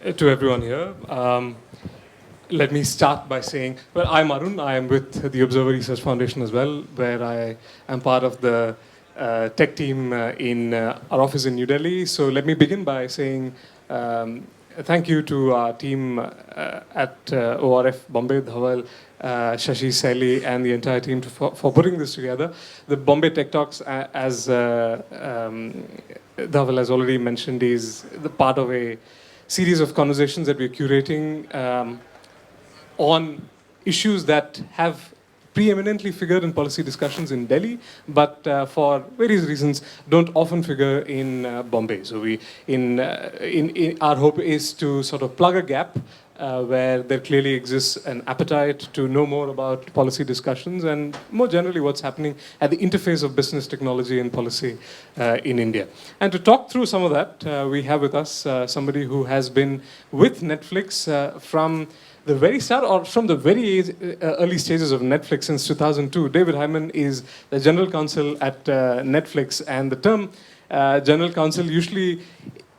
to everyone here. Let me start by saying, well, I'm Arun. I am with the Observer Research Foundation as well, where I am part of the tech team in our office in New Delhi. So let me begin by saying thank you to our team at ORF Bombay, Dhawal, Shashi, Saili, and the entire team for putting this together. The Bombay Tech Talks, as Dhawal has already mentioned, is the part of a series of conversations that we're curating on issues that have preeminently figured in policy discussions in Delhi, but for various reasons don't often figure in Bombay. So our hope is to sort of plug a gap where there clearly exists an appetite to know more about policy discussions and more generally what's happening at the interface of business, technology, and policy in India. And to talk through some of that, we have with us somebody who has been with Netflix from the very start, or from the very early stages of Netflix since 2002. David Hyman is the general counsel at Netflix, and the term general counsel usually,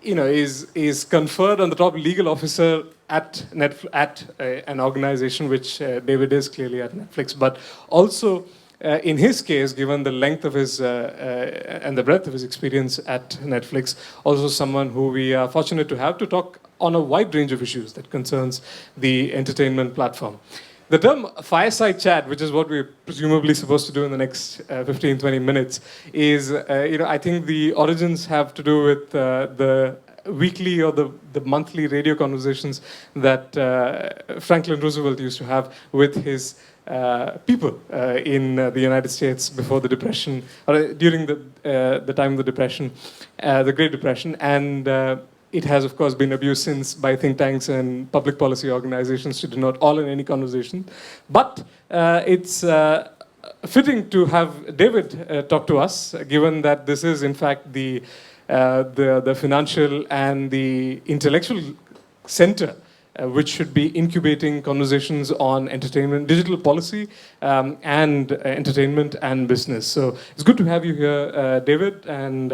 is conferred on the top legal officer at an organization, which David is clearly at Netflix, but also. In his case, given the length of his and the breadth of his experience at Netflix, also someone who we are fortunate to have to talk on a wide range of issues that concerns the entertainment platform. The term Fireside Chat, which is what we're presumably supposed to do in the next 15, 20 minutes, is, I think the origins have to do with the weekly or the monthly radio conversations that Franklin Roosevelt used to have with his people in the United States before the Depression, or during the time of the Depression, the Great Depression, and it has, of course, been abused since by think tanks and public policy organizations to denote all in any conversation. But it's fitting to have David talk to us, given that this is, in fact, the financial and the intellectual center which should be incubating conversations on entertainment, digital policy, and entertainment and business. So it's good to have you here, David, and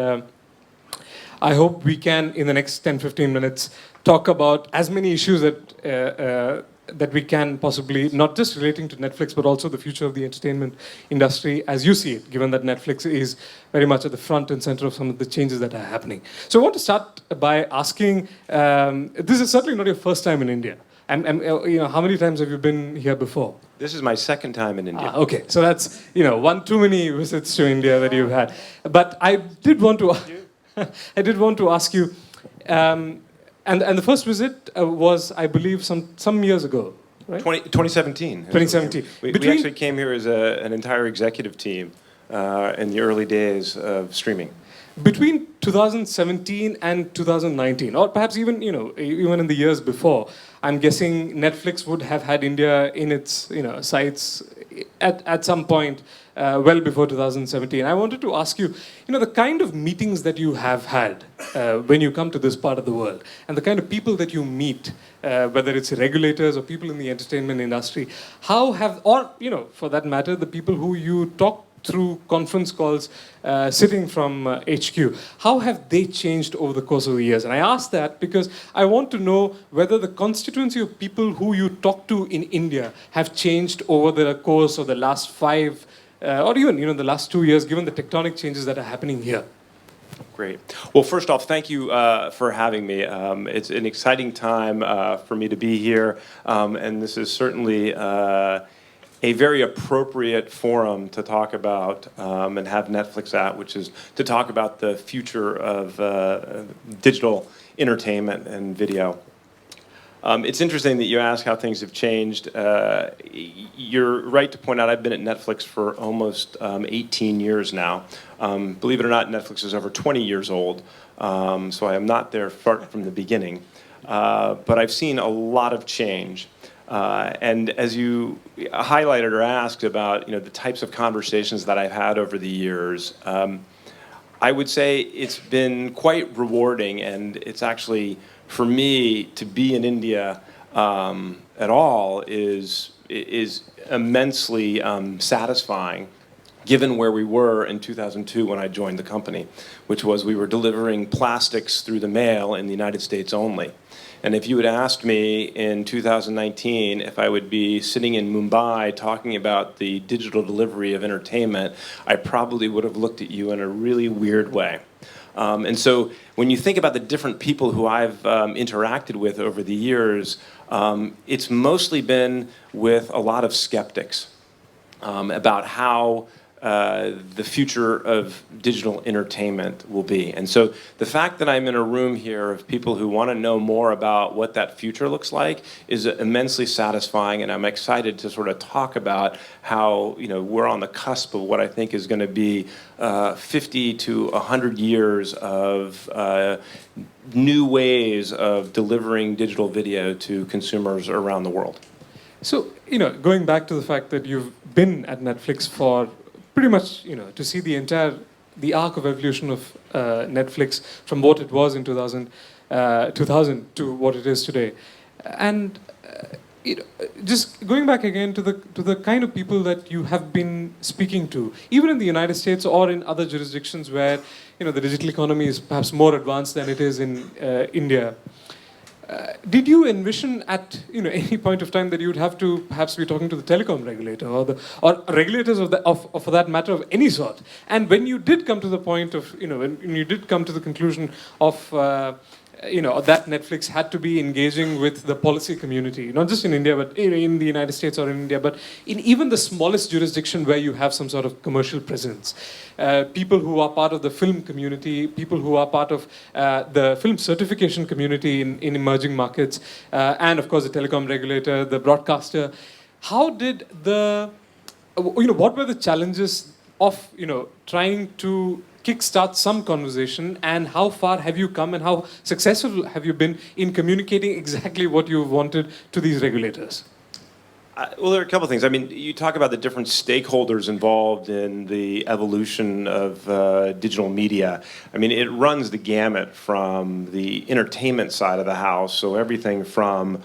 I hope we can, in the next 10, 15 minutes, talk about as many issues that we can possibly, not just relating to Netflix, but also the future of the entertainment industry as you see it, given that Netflix is very much at the front and center of some of the changes that are happening. So I want to start by asking, this is certainly not your first time in India. And how many times have you been here before? This is my second time in India. Okay, so that's, one too many visits to India that you've had. But I did want to ask you, and the first visit was, I believe, some years ago, right? 2017. 2017. We actually came here as an entire executive team in the early days of streaming. Between 2017 and 2019, or perhaps even in the years before, I'm guessing Netflix would have had India in its sights at some point well before 2017. I wanted to ask you, the kind of meetings that you have had when you come to this part of the world, and the kind of people that you meet, whether it's regulators or people in the entertainment industry, how have, or for that matter, the people who you talk through conference calls sitting from HQ, how have they changed over the course of the years? And I ask that because I want to know whether the constituency of people who you talk to in India have changed over the course of the last 5 or even the last 2 years, given the tectonic changes that are happening here. Great. Well, first off, thank you for having me. It's an exciting time for me to be here, and this is certainly a very appropriate forum to talk about and have Netflix at, which is to talk about the future of digital entertainment and video. It's interesting that you ask how things have changed. You're right to point out I've been at Netflix for almost 18 years now. Believe it or not, Netflix is over 20 years old, so I am not there from the beginning. But I've seen a lot of change. And as you highlighted or asked about, the types of conversations that I've had over the years, I would say it's been quite rewarding, and it's actually, for me, to be in India at all is immensely satisfying given where we were in 2002 when I joined the company, which was we were delivering plastics through the mail in the United States only. And if you had asked me in 2019 if I would be sitting in Mumbai talking about the digital delivery of entertainment, I probably would have looked at you in a really weird way. And so when you think about the different people who I've interacted with over the years, it's mostly been with a lot of skeptics about how the future of digital entertainment will be. And so the fact that I'm in a room here of people who want to know more about what that future looks like is immensely satisfying, and I'm excited to sort of talk about how we're on the cusp of what I think is going to be 50 to 100 years of new ways of delivering digital video to consumers around the world. So, going back to the fact that you've been at Netflix for pretty much, to see the arc of evolution of Netflix from what it was in 2000 to what it is today. And just going back again to the kind of people that you have been speaking to, even in the United States or in other jurisdictions where, the digital economy is perhaps more advanced than it is in India. Did you envision at any point of time that you would have to perhaps be talking to the telecom regulator or regulators of for that matter of any sort? And when you did come to the point of when you did come to the conclusion of that Netflix had to be engaging with the policy community, not just in India, but in the United States or in India, but in even the smallest jurisdiction where you have some sort of commercial presence. People who are part of the film community, people who are part of the film certification community in emerging markets, and of course the telecom regulator, the broadcaster. How did what were the challenges of trying to kickstart some conversation, and how far have you come and how successful have you been in communicating exactly what you wanted to these regulators? Well, there are a couple of things. I mean, you talk about the different stakeholders involved in the evolution of digital media. I mean, it runs the gamut from the entertainment side of the house, so everything from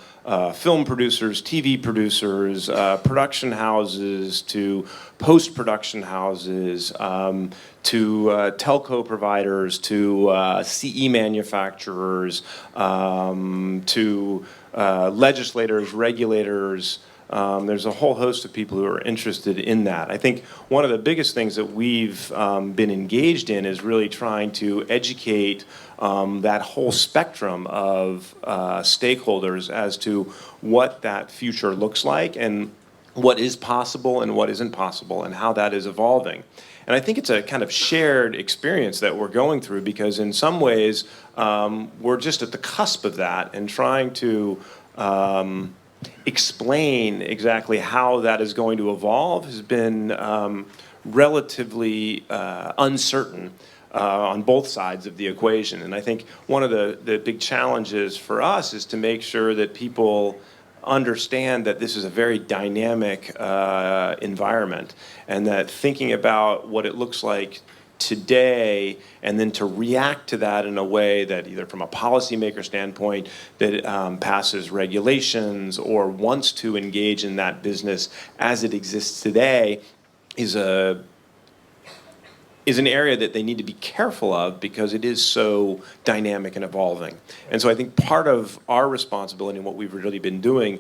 film producers, TV producers, production houses, to post-production houses, to telco providers, to CE manufacturers, to legislators, regulators. There's a whole host of people who are interested in that. I think one of the biggest things that we've been engaged in is really trying to educate that whole spectrum of stakeholders as to what that future looks like and what is possible and what isn't possible and how that is evolving. And I think it's a kind of shared experience that we're going through, because in some ways we're just at the cusp of that and trying to explain exactly how that is going to evolve has been relatively uncertain on both sides of the equation. And I think one of the big challenges for us is to make sure that people understand that this is a very dynamic environment, and that thinking about what it looks like today and then to react to that in a way that either from a policymaker standpoint that passes regulations or wants to engage in that business as it exists today is an area that they need to be careful of, because it is so dynamic and evolving. And so I think part of our responsibility and what we've really been doing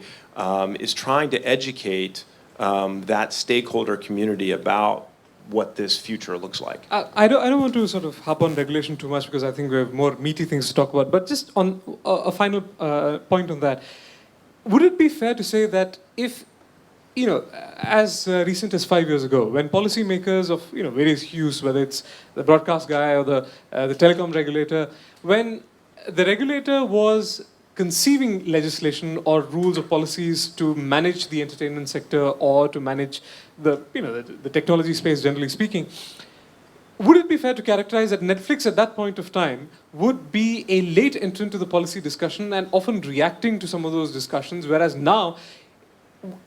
is trying to educate that stakeholder community about what this future looks like. I don't want to sort of harp on regulation too much, because I think we have more meaty things to talk about. But just on a final point on that, would it be fair to say that if, as recent as 5 years ago, when policymakers of various hues, whether it's the broadcast guy or the telecom regulator, when the regulator was conceiving legislation or rules or policies to manage the entertainment sector or to manage the technology space, generally speaking, would it be fair to characterize that Netflix at that point of time would be a late entrant to the policy discussion and often reacting to some of those discussions, whereas now,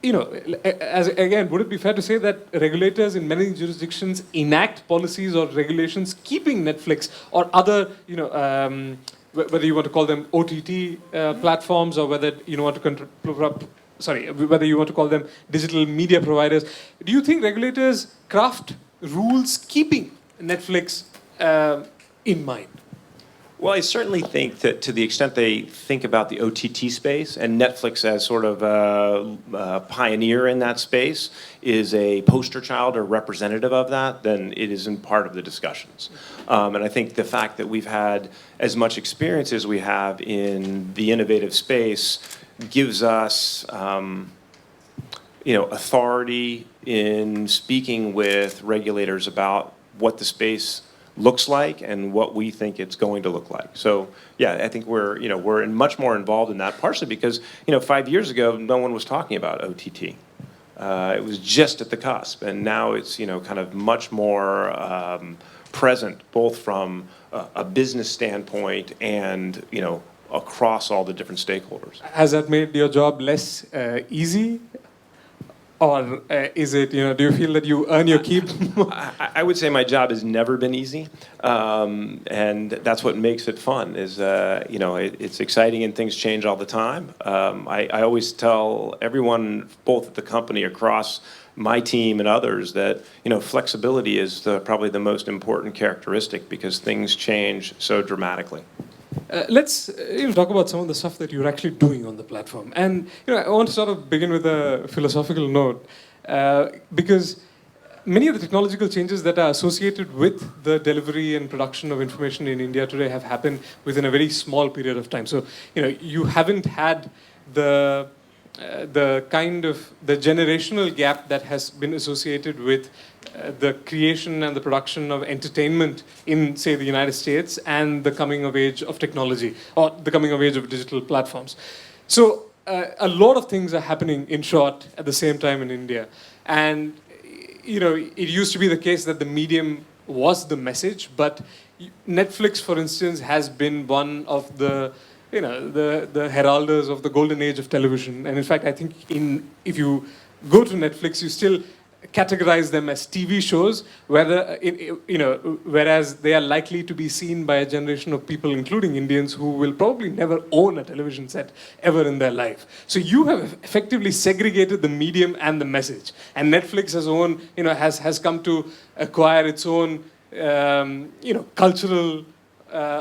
would it be fair to say that regulators in many jurisdictions enact policies or regulations keeping Netflix or other, whether you want to call them OTT platforms or whether you want to whether you want to call them digital media providers? Do you think regulators craft rules keeping Netflix in mind? Well, I certainly think that to the extent they think about the OTT space, and Netflix as sort of a pioneer in that space is a poster child or representative of that, then it is in part of the discussions. And I think the fact that we've had as much experience as we have in the innovative space gives us authority in speaking with regulators about what the space looks like and what we think it's going to look like. So yeah, I think we're much more involved in that, partially because 5 years ago no one was talking about OTT. It was just at the cusp, and now it's kind of much more present, both from a business standpoint and across all the different stakeholders. Has that made your job less easy? Or is it, do you feel that you earn your keep? I would say my job has never been easy, and that's what makes it fun. It's exciting and things change all the time. I always tell everyone, both at the company, across my team and others, that flexibility is probably the most important characteristic because things change so dramatically. Let's talk about some of the stuff that you're actually doing on the platform. And I want to sort of begin with a philosophical note, because many of the technological changes that are associated with the delivery and production of information in India today have happened within a very small period of time. So you haven't had the kind of the generational gap that has been associated with the creation and the production of entertainment in, say, the United States, and the coming of age of technology, or the coming of age of digital platforms. So a lot of things are happening, in short, at the same time in India. And it used to be the case that the medium was the message, but Netflix, for instance, has been one of the the heralders of the golden age of television. And in fact, I think if you go to Netflix, you still categorize them as TV shows, whereas they are likely to be seen by a generation of people, including Indians, who will probably never own a television set ever in their life. So you have effectively segregated the medium and the message. And Netflix has come to acquire its own, cultural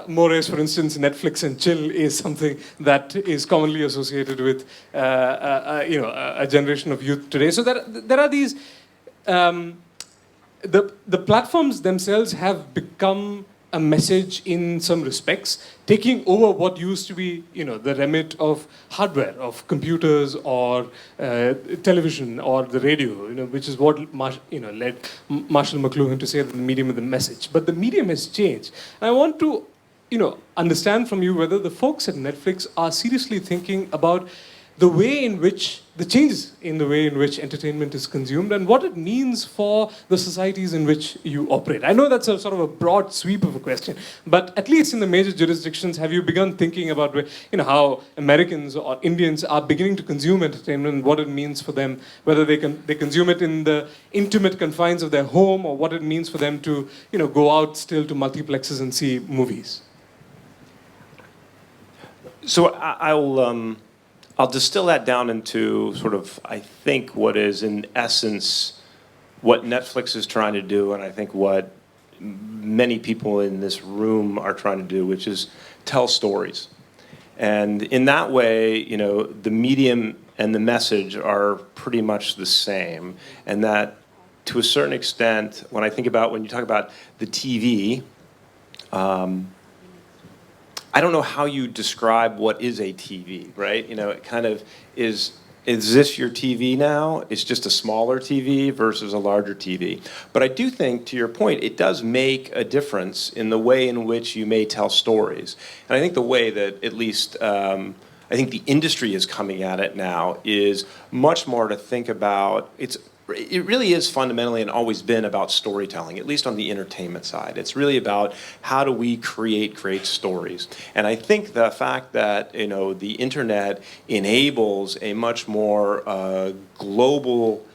mores. For instance, Netflix and chill is something that is commonly associated with a generation of youth today. So there are these. The platforms themselves have become a message in some respects, taking over what used to be, the remit of hardware, of computers or television or the radio, which is what led Marshall McLuhan to say that the medium is the message. But the medium has changed. And I want to, understand from you whether the folks at Netflix are seriously thinking about the way in which, the changes in the way in which entertainment is consumed and what it means for the societies in which you operate. I know that's a sort of a broad sweep of a question, but at least in the major jurisdictions, have you begun thinking about how Americans or Indians are beginning to consume entertainment and what it means for them, whether they consume it in the intimate confines of their home or what it means for them to go out still to multiplexes and see movies? So I'll distill that down into sort of, I think, what is in essence what Netflix is trying to do, and I think what many people in this room are trying to do, which is tell stories. And in that way, the medium and the message are pretty much the same, and that to a certain extent, when you talk about the TV, I don't know how you describe what is a TV, right? It kind of is this your TV now? It's just a smaller TV versus a larger TV. But I do think, to your point, it does make a difference in the way in which you may tell stories. And I think the way that at least I think the industry is coming at it now is much more to think about, it really is fundamentally and always been about storytelling, at least on the entertainment side. It's really about how do we create great stories. And I think the fact that the internet enables a much more global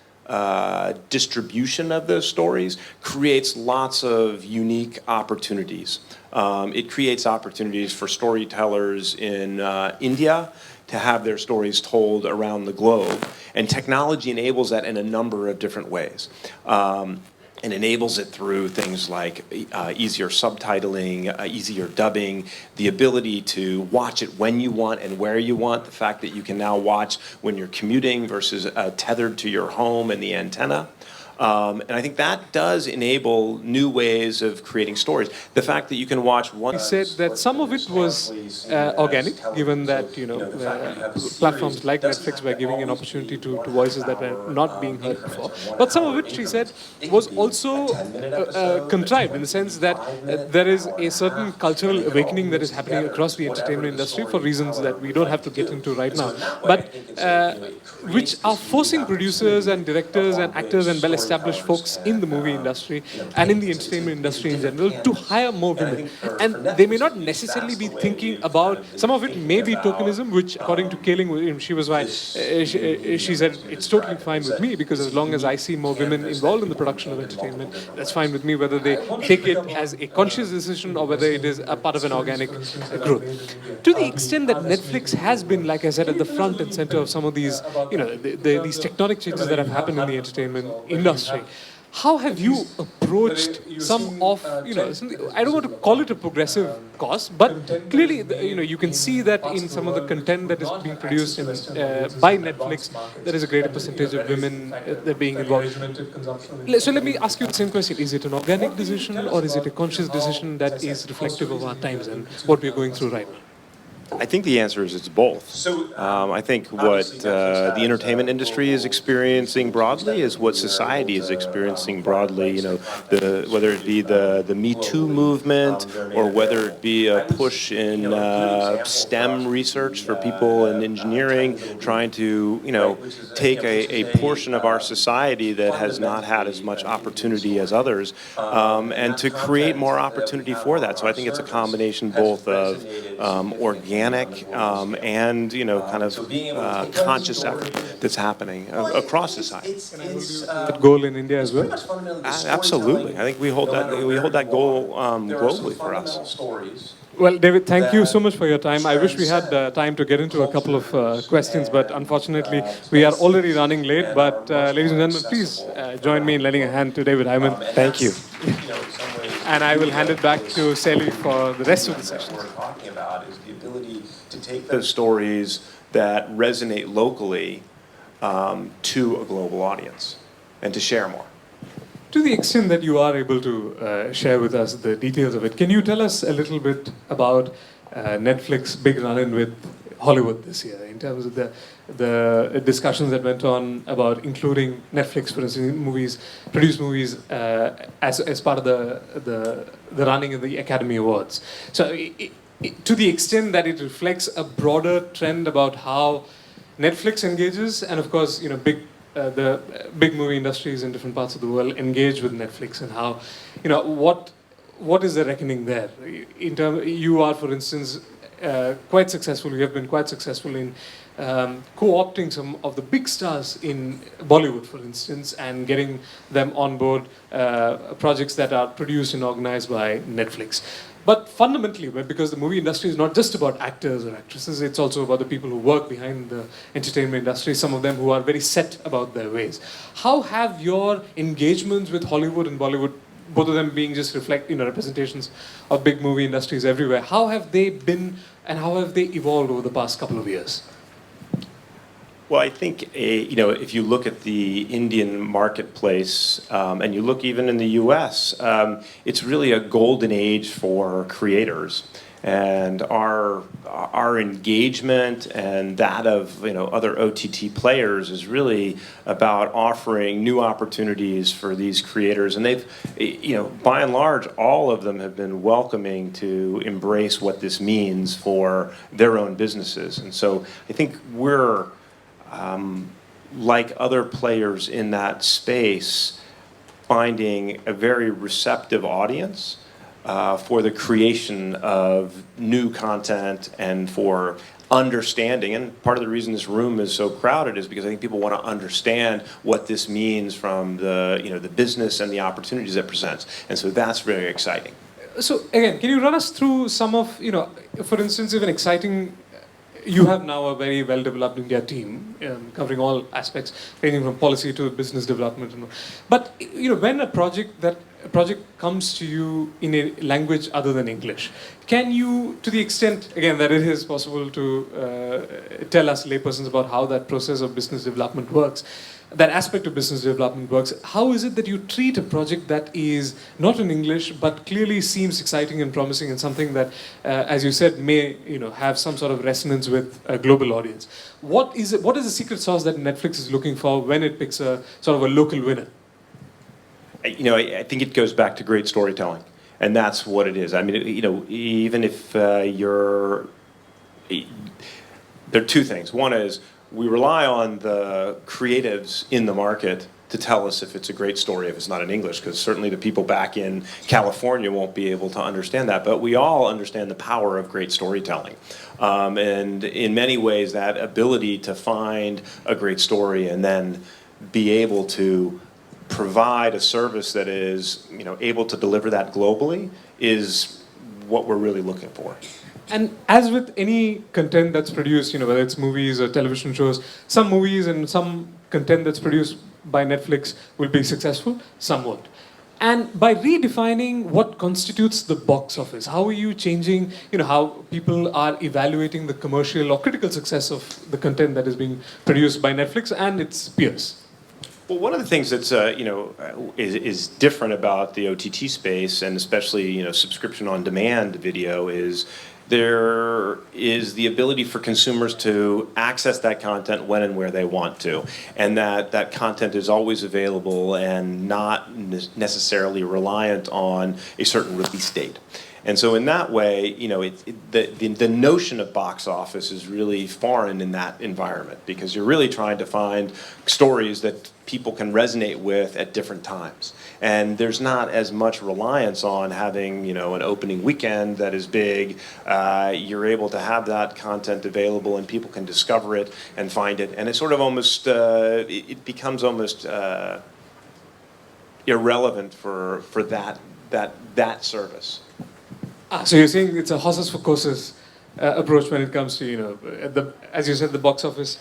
distribution of those stories creates lots of unique opportunities. It creates opportunities for storytellers in India to have their stories told around the globe. And technology enables that in a number of different ways. and enables it through things like easier subtitling, easier dubbing, the ability to watch it when you want and where you want, the fact that you can now watch when you're commuting versus tethered to your home and the antenna. And I think that does enable new ways of creating stories. The fact that you can watch one... He said that some of it was organic, given that, platforms like Netflix were giving an opportunity to voices that were not being heard before. But some of it, she said, was also contrived in the sense that there is a certain cultural awakening that is happening across the entertainment industry for reasons that we don't have to get into right now, but which are forcing producers and directors and actors and well-established folks in the movie industry and in the entertainment industry in general to hire more women. And they may not necessarily be thinking about, some of it may be tokenism, which according to Kaling, she was why, she said, it's totally fine with me because as long as I see more women involved in the production of entertainment, that's fine with me, whether they take it as a conscious decision or whether it is a part of an organic growth. To the extent that Netflix has been, like I said, at the front and center of some of these, these tectonic changes that have happened in the entertainment industry, how have you approached some of, I don't want to call it a progressive cause, but clearly, you can see that in some of the content that is being produced by Netflix, there is a greater percentage of women that are being involved. So let me ask you the same question. Is it an organic decision or is it a conscious decision that is reflective of our times and what we're going through right now? I think the answer is it's both. I think what the entertainment industry is experiencing broadly is what society is experiencing broadly. Whether it be the Me Too movement or whether it be a push in STEM research for people in engineering, trying to take a portion of our society that has not had as much opportunity as others, and to create more opportunity for that. So I think it's a combination both of organic and kind of conscious effort that's happening across society. That goal in India as well? Absolutely. I think we hold that goal globally for us. Well, David, thank you so much for your time. I wish we had time to get into a couple of questions, but unfortunately, we are already running late. But ladies and gentlemen, please join me in lending a hand to David Hyman. Thank you. And I will hand it back to Sally for the rest of the session. What we're talking about is the ability to take those stories that resonate locally to a global audience and to share more. To the extent that you are able to share with us the details of it, can you tell us a little bit about Netflix's big run-in with Hollywood this year, in terms of the discussions that went on about including Netflix, for instance, produced movies as part of the running of the Academy Awards. So to the extent that it reflects a broader trend about how Netflix engages, and of course, the big movie industries in different parts of the world engage with Netflix, and how, what is the reckoning there? You are, for instance, quite successful. You have been quite successful in co-opting some of the big stars in Bollywood, for instance, and getting them on board projects that are produced and organized by Netflix. But fundamentally, because the movie industry is not just about actors or actresses, it's also about the people who work behind the entertainment industry, some of them who are very set about their ways. How have your engagements with Hollywood and Bollywood, both of them being just representations of big movie industries everywhere, how have they been and how have they evolved over the past couple of years? Well, I think, if you look at the Indian marketplace, and you look even in the US, it's really a golden age for creators. And our engagement and that of other OTT players is really about offering new opportunities for these creators. And they've, by and large, all of them have been welcoming to embrace what this means for their own businesses. And so I think we're, like other players in that space, finding a very receptive audience for the creation of new content and for understanding. And part of the reason this room is so crowded is because I think people want to understand what this means from the business and the opportunities it presents. And so that's very exciting. So again, can you run us through some of, for instance, even exciting you have now a very well-developed India team covering all aspects, ranging from policy to business development. But when a project comes to you in a language other than English, can you, to the extent again that it is possible to tell us laypersons about how that process of business development works, that aspect of business development works, how is it that you treat a project that is not in English but clearly seems exciting and promising and something that, as you said, may have some sort of resonance with a global audience? What is the secret sauce that Netflix is looking for when it picks a sort of a local winner? I think it goes back to great storytelling, and that's what it is. I mean, even if there are two things. One is we rely on the creatives in the market to tell us if it's a great story, if it's not in English, because certainly the people back in California won't be able to understand that. But we all understand the power of great storytelling. And in many ways, that ability to find a great story and then be able to provide a service that is able to deliver that globally is what we're really looking for. And as with any content that's produced, whether it's movies or television shows, some movies and some content that's produced by Netflix will be successful, some won't. And by redefining what constitutes the box office, how are you changing, how people are evaluating the commercial or critical success of the content that is being produced by Netflix and its peers? Well, one of the things that's is different about the OTT space, and especially subscription on demand video, is there is the ability for consumers to access that content when and where they want to, and that content is always available and not necessarily reliant on a certain release date. And so in that way, the notion of box office is really foreign in that environment, because you're really trying to find stories that people can resonate with at different times. And there's not as much reliance on having, an opening weekend that is big. You're able to have that content available and people can discover it and find it. And it's sort of almost, it becomes almost irrelevant for that service. So you're saying it's a horses for courses approach when it comes to, as you said, the box office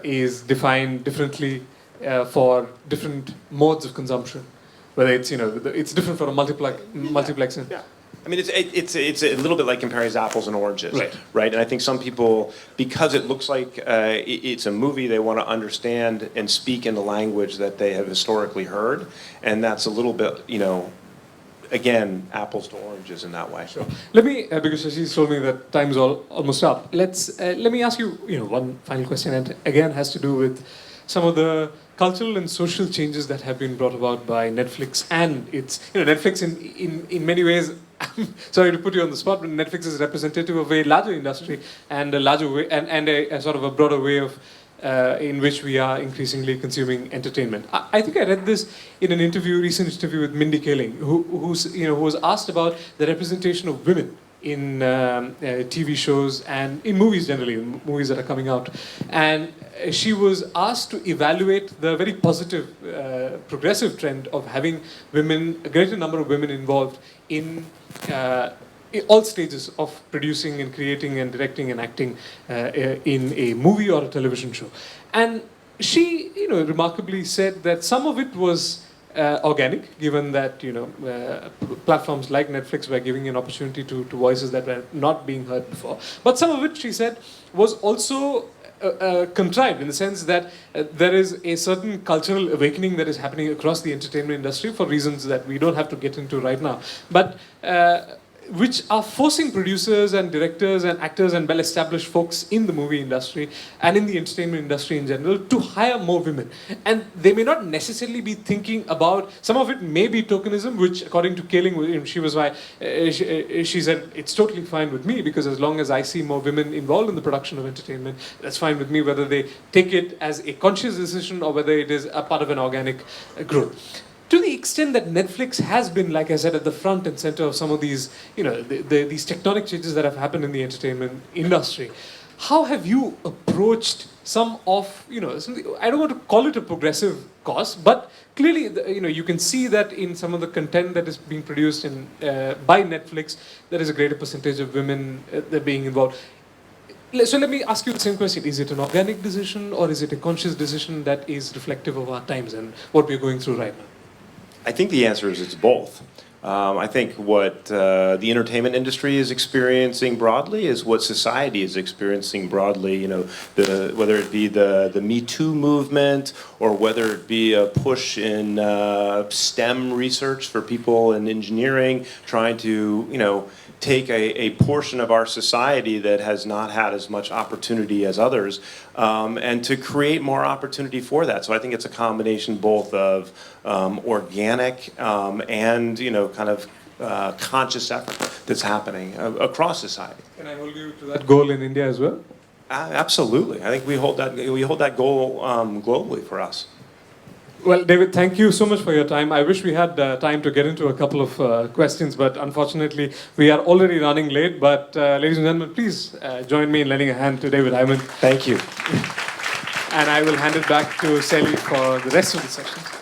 is defined differently for different modes of consumption. Whether it's, it's different for a multiplexing. Yeah. I mean, it's a little bit like comparing apples and oranges, right? And I think some people, because it looks like it's a movie, they want to understand and speak in the language that they have historically heard, and that's a little bit, again, apples to oranges in that way. Sure. Let me, because Shashi's told me that time's almost up. Let me ask you, one final question, and again has to do with some of the cultural and social changes that have been brought about by Netflix and its, Netflix in many ways. I'm sorry to put you on the spot, but Netflix is representative of a larger industry and a larger way, and a sort of a broader way of in which we are increasingly consuming entertainment. I think I read this in an recent interview with Mindy Kaling, who was asked about the representation of women in TV shows and in movies generally, in movies that are coming out. And she was asked to evaluate the very positive, progressive trend of having women, a greater number of women involved in all stages of producing and creating and directing and acting in a movie or a television show. And she, remarkably said that some of it was organic, given that platforms like Netflix were giving an opportunity to voices that were not being heard before. But some of it, she said, was also contrived in the sense that there is a certain cultural awakening that is happening across the entertainment industry for reasons that we don't have to get into right now, but which are forcing producers and directors and actors and well-established folks in the movie industry and in the entertainment industry in general to hire more women. And they may not necessarily be thinking about, some of it may be tokenism, which according to Kaling, she said, it's totally fine with me, because as long as I see more women involved in the production of entertainment, that's fine with me, whether they take it as a conscious decision or whether it is a part of an organic growth. To the extent that Netflix has been, like I said, at the front and center of some of these, these tectonic changes that have happened in the entertainment industry, how have you approached some of, I don't want to call it a progressive cause, but clearly, you can see that in some of the content that is being produced by Netflix, there is a greater percentage of women that are being involved. So let me ask you the same question. Is it an organic decision or is it a conscious decision that is reflective of our times and what we're going through right now? I think the answer is it's both. I think what the entertainment industry is experiencing broadly is what society is experiencing broadly. You know, whether it be the Me Too movement or whether it be a push in STEM research for people in engineering, trying to, you know, take a portion of our society that has not had as much opportunity as others, and to create more opportunity for that. So I think it's a combination both of organic and, you know, kind of conscious effort that's happening across society. Can I hold you to that goal in India as well? Absolutely. I think we hold that goal globally for us. Well, David, thank you so much for your time. I wish we had time to get into a couple of questions, but unfortunately, we are already running late. But ladies and gentlemen, please join me in lending a hand to David Hyman. Thank you. And I will hand it back to Sally for the rest of the session.